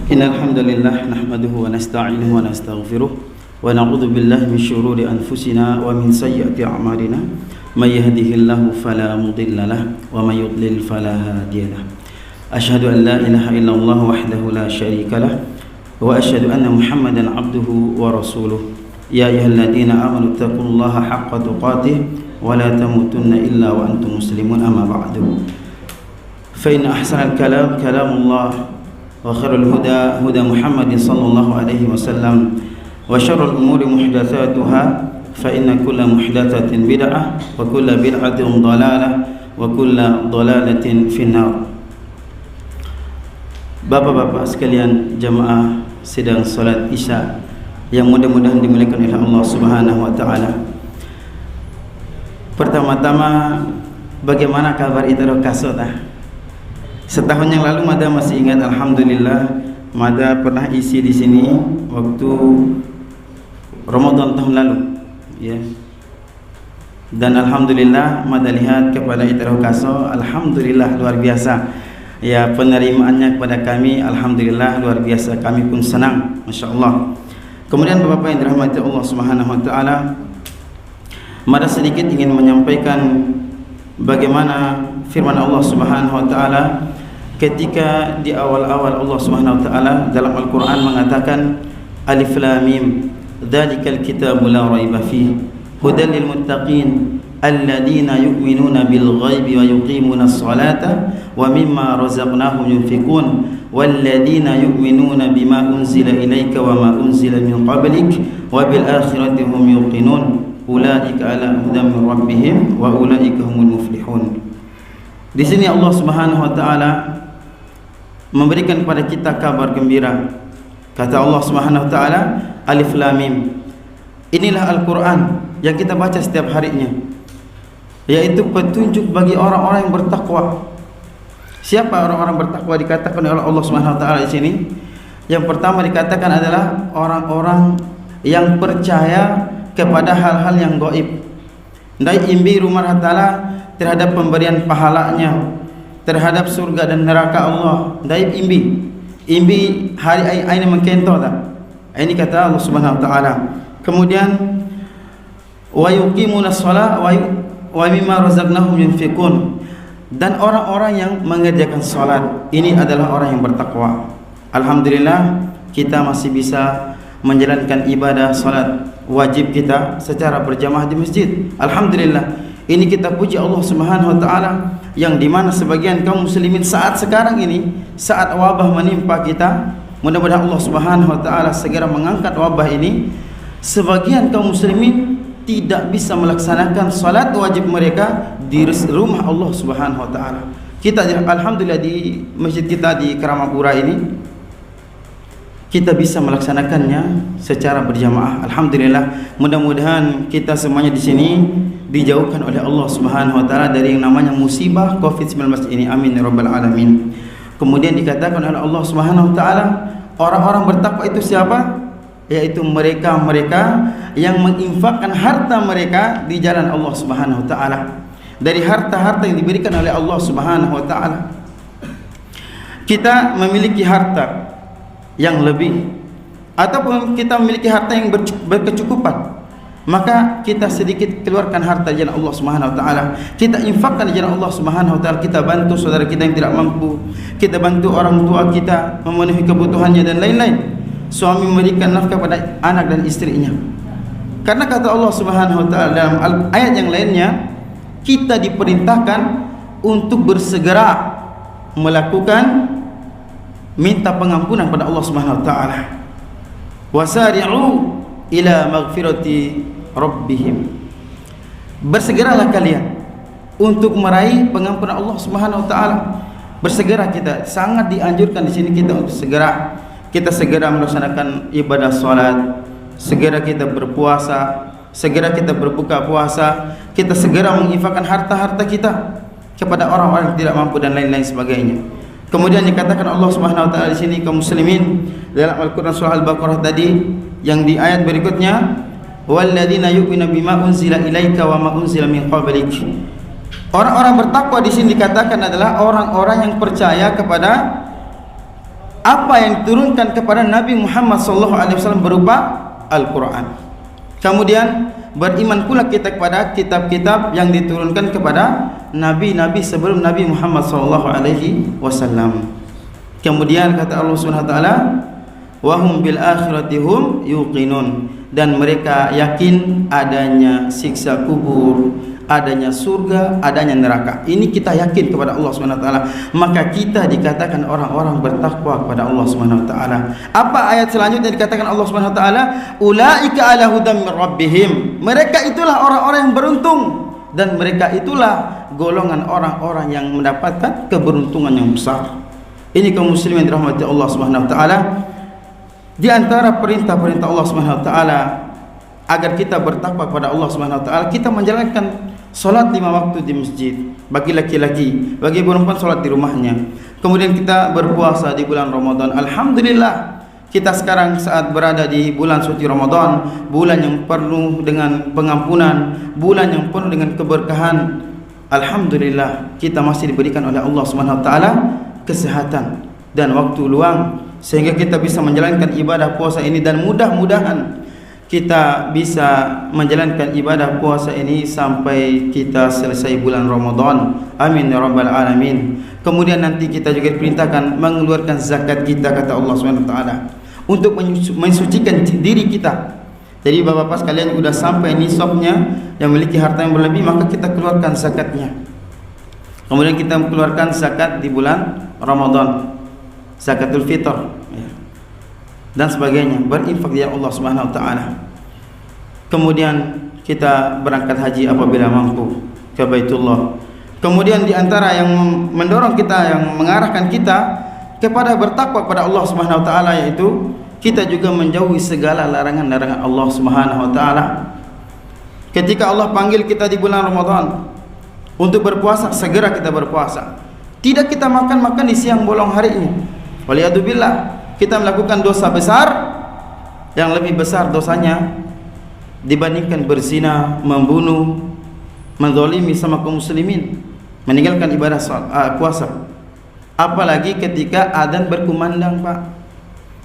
Innal hamdalillah nahmaduhu wa nasta'inuhu wa nastaghfiruh wa na'udzu billahi min shururi anfusina wa min sayyiati a'malina may yahdihillahu fala mudilla lahu wa may yudlil fala hadiya lahu. Asyhadu an la ilaha illallah wahdahu la syarika lahu wa asyhadu anna Muhammadan 'abduhu wa rasuluh. Ya ayyuhalladzina amanu taqullaha haqqa tuqatih wa la tamutunna illa wa antum muslimun, amma ba'du. Fa inna ahsanal kalam kalamullah wa khairul huda huda Muhammadin sallallahu alaihi wasallam wa syarrul umuri muhdatsatuha fa inna kulla muhdatsatin bid'ah wa kulla bid'atin dhalalah wa kulla dhalalatin finnar. Bapak-bapak sekalian, jamaah sidang salat Isya yang mudah-mudahan dimuliakan oleh Allah Subhanahu wa taala. Pertama-tama, bagaimana kabar Itaro Kasota? Setahun yang lalu Mada masih ingat, alhamdulillah, Mada pernah isi di sini waktu Ramadan tahun lalu, ya. Dan alhamdulillah Mada lihat kepada Itaro Kaso, alhamdulillah luar biasa. Ya, penerimaannya kepada kami, alhamdulillah luar biasa. Kami pun senang, masya-Allah. Kemudian Bapak yang dirahmati Allah Subhanahu wa taala, Mada sedikit ingin menyampaikan bagaimana firman Allah Subhanahu wa taala ketika di awal-awal Allah Subhanahu wa taala dalam Al-Qur'an mengatakan Alif Lam Mim dzalikal kitabu la raiba fihi hudal lil muttaqin alladzina yu'minuna bil ghaibi wa yuqimunas salata wa mimma razaqnahum yunfiqun walladzina yu'minuna bima unzila ilaika wa ma unzila min qablik wa bil akhirati hum yuqinun ulaika ala hudan min rabbihim wa ulaika humul muflihun. Di sini Allah Subhanahu wa taala memberikan kepada kita kabar gembira. Kata Allah Subhanahu wa taala, Alif Lam Mim. Inilah Al-Qur'an yang kita baca setiap harinya, yaitu petunjuk bagi orang-orang yang bertakwa. Siapa orang-orang bertakwa dikatakan oleh Allah Subhanahu wa taala di sini? Yang pertama dikatakan adalah orang-orang yang percaya kepada hal-hal yang gaib. Ndai imbi rumah taala terhadap pemberian pahalanya, terhadap surga dan neraka Allah. Ndai imbi hari aina mengkento tak. Ini kata Allah Subhanahu wa taala. Kemudian wa yuqimunas shalah wa mimma razaqnahum yunfiqun. Dan orang-orang yang mengerjakan salat, ini adalah orang yang bertakwa. Alhamdulillah kita masih bisa menjalankan ibadah salat wajib kita secara berjamaah di masjid. Alhamdulillah. Ini kita puji Allah Subhanahu wa taala yang dimana sebagian kaum muslimin saat sekarang ini, saat wabah menimpa kita, mudah-mudahan Allah Subhanahu wa taala segera mengangkat wabah ini. Sebagian kaum muslimin tidak bisa melaksanakan salat wajib mereka di rumah Allah Subhanahu wa taala. Kita alhamdulillah di masjid kita di Karamapura ini kita bisa melaksanakannya secara berjamaah. Alhamdulillah. Mudah-mudahan kita semuanya di sini dijauhkan oleh Allah Subhanahu wa taala dari yang namanya musibah Covid-19 ini. Amin ya rabbal alamin. Kemudian dikatakan oleh Allah Subhanahu wa taala, orang-orang bertakwa itu siapa? Yaitu mereka-mereka yang menginfakkan harta mereka di jalan Allah Subhanahu wa taala. Dari harta-harta yang diberikan oleh Allah Subhanahu wa taala. Kita memiliki harta yang lebih ataupun kita memiliki harta yang berkecukupan, maka kita sedikit keluarkan harta di jalan Allah Subhanahu wa taala. Kita infakkan di jalan Allah Subhanahu wa taala. Kita bantu saudara kita yang tidak mampu. Kita bantu orang tua kita memenuhi kebutuhannya dan lain-lain. Suami memberikan nafkah pada anak dan istrinya. Karena kata Allah Subhanahu wa taala dalam ayat yang lainnya, kita diperintahkan untuk bersegera melakukan minta pengampunan pada Allah Subhanahu wa taala. Wasari'u ila maghfirati rabbihim. Bersegeralah kalian untuk meraih pengampunan Allah Subhanahu wa taala. Bersegera kita, sangat dianjurkan di sini kita untuk segera. Kita segera melaksanakan ibadah salat, segera kita berpuasa, segera kita berbuka puasa, kita segera menginfakkan harta-harta kita kepada orang-orang yang tidak mampu dan lain-lain sebagainya. Kemudian dikatakan Allah Subhanahu wa taala di sini kaum muslimin dalam Al-Qur'an surah Al-Baqarah tadi yang di ayat berikutnya, walladzina yu'minuna bima unzila ilaika wa ma unzila min qablik. Orang-orang bertakwa di sini dikatakan adalah orang-orang yang percaya kepada apa yang diturunkan kepada Nabi Muhammad SAW berupa Al-Quran. Kemudian beriman pula kita kepada kitab-kitab yang diturunkan kepada nabi-nabi sebelum Nabi Muhammad SAW. Kemudian kata Allah Subhanahu wa taala, wa hum bil akhirati hum yuqinun, dan mereka yakin adanya siksa kubur, adanya surga, adanya neraka. Ini kita yakin kepada Allah Subhanahu wa taala. Maka kita dikatakan orang-orang bertakwa kepada Allah Subhanahu wa taala. Apa ayat selanjutnya dikatakan Allah Subhanahu wa taala? Ulaika ala hudam min rabbihim. Mereka itulah orang-orang yang beruntung, dan mereka itulah golongan orang-orang yang mendapatkan keberuntungan yang besar. Ini kaum muslimin yang dirahmati Allah Subhanahu wa taala. Di antara perintah-perintah Allah Subhanahu wa taala agar kita bertakwa kepada Allah Subhanahu wa taala, kita menjalankan salat 5 waktu di masjid bagi laki-laki, bagi perempuan salat di rumahnya. Kemudian kita berpuasa di bulan Ramadan. Alhamdulillah, kita sekarang saat berada di bulan suci Ramadan, bulan yang penuh dengan pengampunan, bulan yang penuh dengan keberkahan. Alhamdulillah, kita masih diberikan oleh Allah Subhanahu wa taala kesehatan dan waktu luang sehingga kita bisa menjalankan ibadah puasa ini, dan mudah-mudahan kita bisa menjalankan ibadah puasa ini sampai kita selesai bulan Ramadan. Amin ya rabbal alamin. Kemudian nanti kita juga diperintahkan mengeluarkan zakat kita, kata Allah Subhanahu wa taala, untuk mensucikan diri kita. Jadi bapak-bapak sekalian, sudah sampai nisabnya yang memiliki harta yang berlebih, maka kita keluarkan zakatnya. Kemudian kita mengeluarkan zakat di bulan Ramadan, zakatul fitr, ya, dan sebagainya, berinfak di Allah Subhanahu wa taala. Kemudian kita berangkat haji apabila mampu ke Baitullah. Kemudian di antara yang mendorong kita, yang mengarahkan kita kepada bertakwa kepada Allah Subhanahu wa taala, yaitu kita juga menjauhi segala larangan-larangan Allah Subhanahu wa taala. Ketika Allah panggil kita di bulan Ramadan untuk berpuasa, segera kita berpuasa. Tidak kita makan-makan di siang bolong harinya. Waliyadzubillah, kita melakukan dosa besar yang lebih besar dosanya dibandingkan berzina, membunuh, menzalimi sama kaum muslimin, meninggalkan ibadah puasa. Apalagi ketika adzan berkumandang, Pak,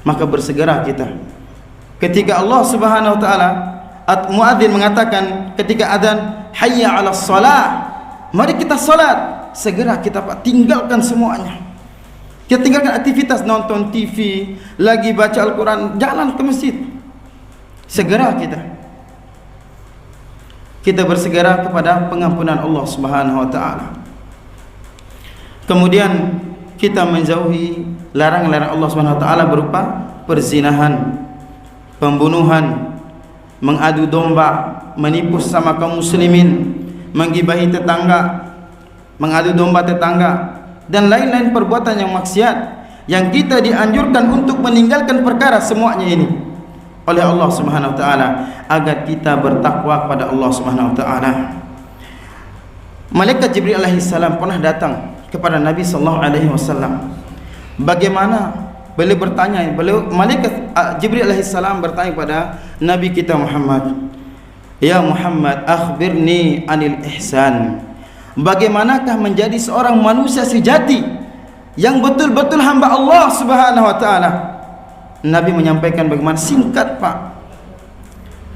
maka bersegera kita. Ketika Allah Subhanahu wa taala, muadzin mengatakan ketika adzan, hayya 'alas shalah, mari kita salat, segera kita, Pak, tinggalkan semuanya. Kita tinggalkan aktivitas nonton TV, lagi baca Al-Quran, jalan ke masjid. Segera kita bersegera kepada pengampunan Allah Subhanahu wa taala. Kemudian kita menjauhi larangan-larangan Allah Subhanahu wa taala berupa perzinahan, pembunuhan, mengadu domba, menipu sama kaum muslimin, menggibahi tetangga, mengadu domba tetangga, dan lain-lain perbuatan yang maksiat yang kita dianjurkan untuk meninggalkan perkara semuanya ini oleh Allah Subhanahu wa taala agar kita bertakwa kepada Allah Subhanahu wa taala. Malaikat Jibril alaihi salam pernah datang kepada Nabi sallallahu alaihi wasallam. Bagaimana beliau bertanya, malaikat Jibril alaihi salam bertanya kepada Nabi kita Muhammad, "Ya Muhammad, akhbirni anil ihsan." Bagaimanakah menjadi seorang manusia sejati yang betul-betul hamba Allah Subhanahu wa taala? Nabi menyampaikan bagaimana, singkat, Pak.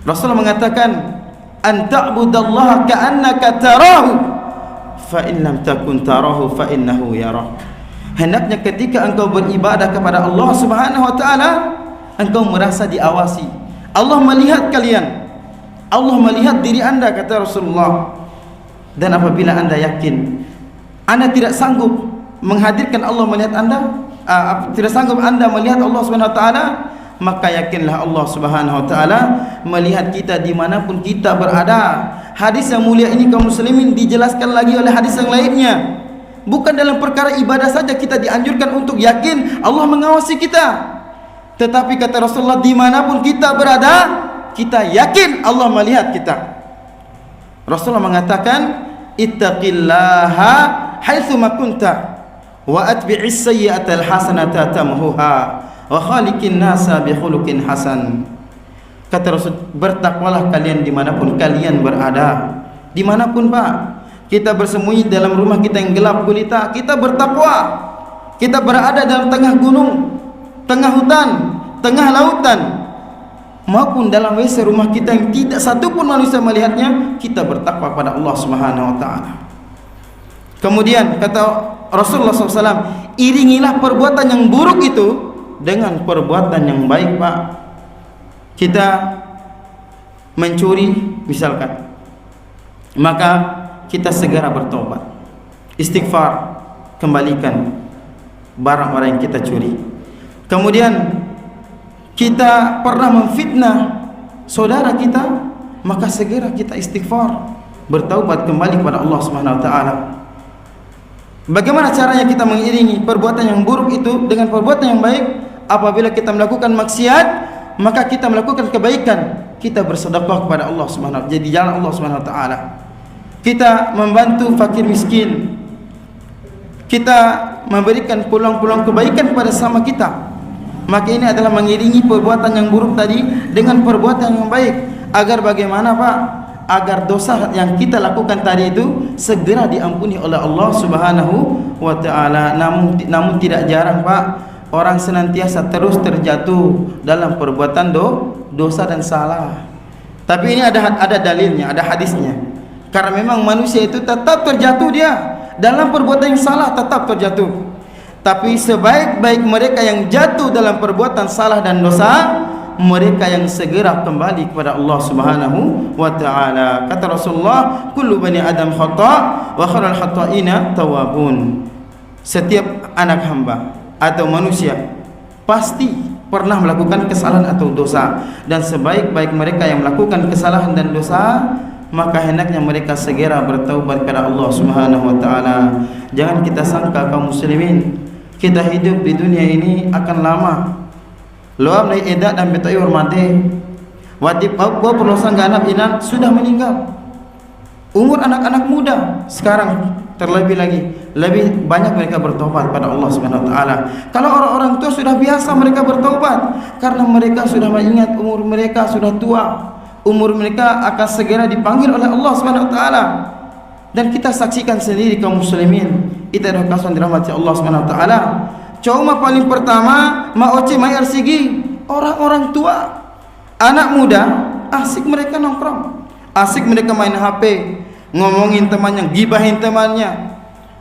Rasulullah mengatakan, "An ta'budallaha ka'annaka tarahu, fa in lam takun tarahu fa innahu yarah." Hendaknya ketika engkau beribadah kepada Allah Subhanahu wa taala, engkau merasa diawasi. Allah melihat kalian. Allah melihat diri Anda, kata Rasulullah. Dan apabila Anda yakin Anda tidak sanggup menghadirkan Allah melihat Anda, tidak sanggup Anda melihat Allah Subhanahu wa taala, maka yakinlah Allah Subhanahu wa taala melihat kita dimanapun kita berada. Hadis yang mulia ini kaum muslimin dijelaskan lagi oleh hadis yang lainnya. Bukan dalam perkara ibadah saja kita dianjurkan untuk yakin Allah mengawasi kita, tetapi kata Rasulullah, dimanapun kita berada, kita yakin Allah melihat kita. Rasulullah mengatakan, ittaqillaha haitsu ma kunta wa atbi'is sayyi'atal hasanata tamhuha wa khaliqin nasa bi khuluqin hasan. Kata Rasul, bertakwalah kalian dimanapun kalian berada. Dimanapun, Pak, kita bersembunyi dalam rumah kita yang gelap gulita, kita bertakwa. Kita berada dalam tengah gunung, tengah hutan, tengah lautan, maupun dalam WC rumah kita yang tidak satu pun manusia melihatnya, kita bertakwa kepada Allah Subhanahu wa taala. Kemudian kata Rasulullah SAW, iringilah perbuatan yang buruk itu dengan perbuatan yang baik, Pak. Kita mencuri misalkan, maka kita segera bertobat, istighfar, kembalikan barang-barang yang kita curi. Kemudian kita pernah memfitnah saudara kita, maka segera kita istighfar, bertaubat kembali kepada Allah Subhanahu wa taala. Bagaimana caranya kita mengiringi perbuatan yang buruk itu dengan perbuatan yang baik? Apabila kita melakukan maksiat, maka kita melakukan kebaikan. Kita bersedekah kepada Allah Subhanahu wa taala, jadi jalan Allah Subhanahu wa taala. Kita membantu fakir miskin. Kita memberikan peluang-peluang kebaikan kepada sesama kita. Maka ini adalah mengiringi perbuatan yang buruk tadi dengan perbuatan yang baik. Agar bagaimana, Pak? Agar dosa yang kita lakukan tadi itu segera diampuni oleh Allah Subhanahu wa taala. Namun tidak jarang, Pak, orang senantiasa terus terjatuh dalam perbuatan dosa dan salah. Tapi ini ada dalilnya, ada hadisnya. Karena memang manusia itu tetap terjatuh, dia dalam perbuatan yang salah tetap terjatuh. Tapi sebaik-baik mereka yang jatuh dalam perbuatan salah dan dosa, mereka yang segera kembali kepada Allah Subhanahu wa taala. Kata Rasulullah, kullu bani adam khata' wa khairul khata'ina tawwabun. Setiap anak hamba atau manusia pasti pernah melakukan kesalahan atau dosa, dan sebaik-baik mereka yang melakukan kesalahan dan dosa, maka hendaknya mereka segera bertaubat kepada Allah Subhanahu wa taala. Jangan kita sangka kaum muslimin, kita hidup di dunia ini akan lama. Loam nai edat dan betai hormati. Wajib apa perlu sangganap inan sudah meninggal. Umur anak-anak muda sekarang terlebih lagi lebih banyak mereka bertobat pada Allah Subhanahu wa taala. Kalau orang-orang tua sudah biasa mereka bertobat karena mereka sudah mengingat umur mereka sudah tua. Umur mereka akan segera dipanggil oleh Allah Subhanahu wa taala. Dan kita saksikan sendiri kaum muslimin, itu adalah kasan dirahmati Allah Subhanahu wa taala. Cuma paling pertama maoce mayar sigi orang-orang tua. Anak muda asik mereka nongkrong, asik mereka main HP, ngomongin temannya, gibahin temannya,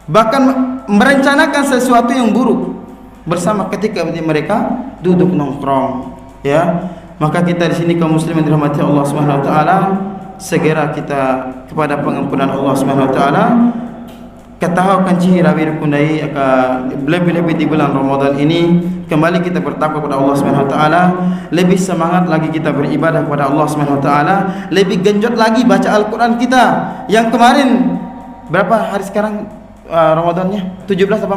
bahkan merencanakan sesuatu yang buruk bersama ketika mereka duduk nongkrong, ya. Maka kita di sini kaum muslimin dirahmati Allah Subhanahu wa taala, segera kita kepada pengampunan Allah Subhanahu wa taala. Ketahukan ciri rawir kundai lebih-lebih di bulan Ramadan ini kembali kita bertakwa kepada Allah Subhanahu wa taala, lebih semangat lagi kita beribadah kepada Allah Subhanahu wa taala, lebih genjot lagi baca Al-Qur'an kita. Yang kemarin berapa hari sekarang Ramadannya? 17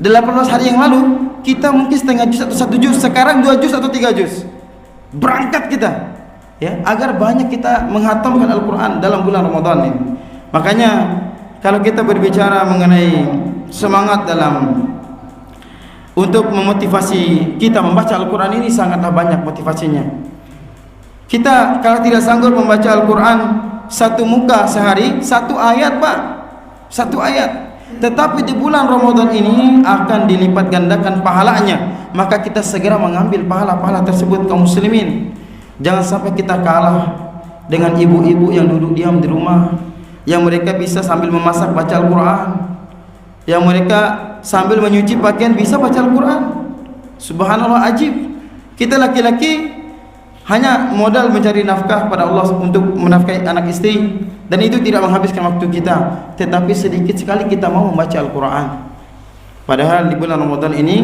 18 hari yang lalu kita mungkin setengah juz atau 1 juz, sekarang 2 juz atau 3 juz. Berangkat kita, ya, agar banyak kita menghatamkan Al-Qur'an dalam bulan Ramadan ini. Makanya kalau kita berbicara mengenai semangat dalam untuk memotivasi kita membaca Al-Quran, ini sangatlah banyak motivasinya. Kita kalau tidak sanggup membaca Al-Quran satu muka sehari, satu ayat, Pak, satu ayat, tetapi di bulan Ramadan ini akan dilipat gandakan pahalanya. Maka kita segera mengambil pahala-pahala tersebut kaum muslimin. Jangan sampai kita kalah dengan ibu-ibu yang duduk diam di rumah, yang mereka bisa sambil memasak baca Al-Quran, yang mereka sambil menyuci pakaian bisa baca Al-Quran. Subhanallah, ajib. Kita laki-laki hanya modal mencari nafkah pada Allah untuk menafkahi anak istri, dan itu tidak menghabiskan waktu kita. Tetapi sedikit sekali kita mau membaca Al-Quran. Padahal di bulan Ramadan ini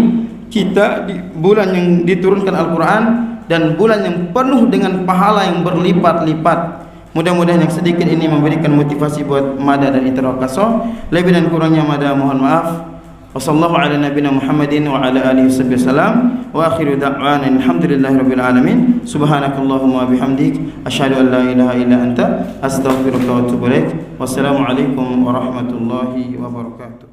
kita di bulan yang diturunkan Al-Quran dan bulan yang penuh dengan pahala yang berlipat-lipat. Mudah-mudahan yang sedikit ini memberikan motivasi buat Mada dan Itra Qaso. Lebih dan kurangnya Mada mohon maaf. Wassallallahu ala nabiyina Muhammadin wa ala alihi wasallam. Wa akhiru da'wana alhamdulillahirabbil alamin. Subhanakallahumma bihamdik asyhadu an la ilaha illa anta astaghfiruka wa atubu ilaik. Wassalamu alaikum warahmatullahi wabarakatuh.